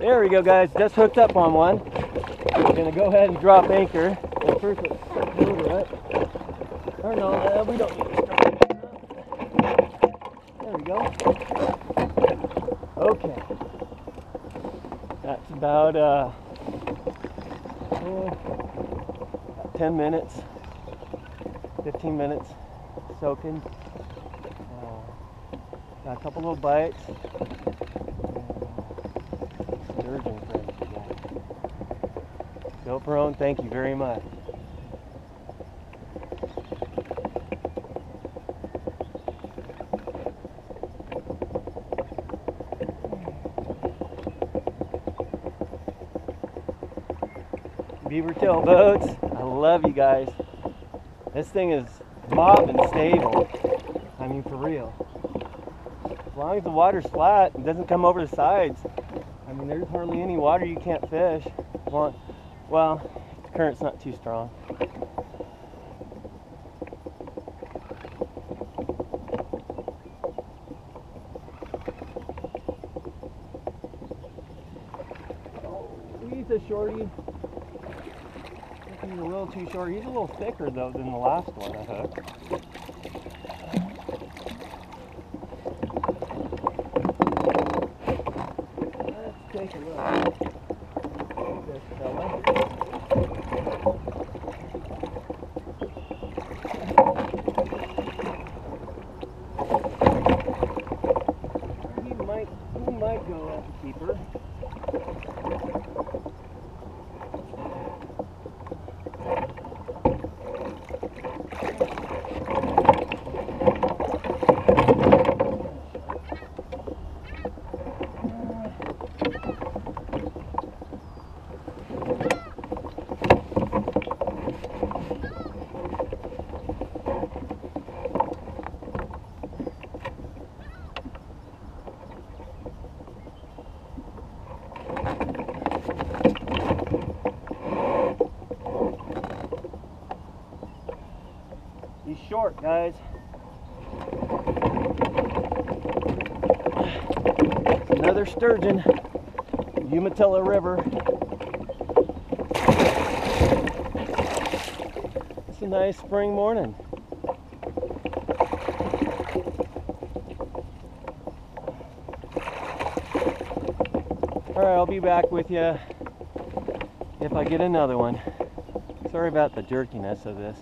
There we go, guys. Just hooked up on one. We're gonna go ahead and drop anchor. Well, first let's start the motor up. Or no, we don't need to start it up. There we go. Okay. That's about 10 minutes, 15 minutes soaking. Got a couple little bites. Sturgeon friends today. GoPro, thank you very much. Beaver tail boats, I love you guys. This thing is bobbing stable. I mean, for real. As long as the water's flat and doesn't come over the sides, I mean, there's hardly any water you can't fish. Well, the current's not too strong. Oh, he's a shorty. He's a little too short. He's a little thicker though than the last one I hooked. Let's take a look at this fella. He might go as a keeper. He's short, guys. It's another sturgeon, Umatilla River. It's a nice spring morning. All right, I'll be back with you if I get another one. Sorry about the jerkiness of this.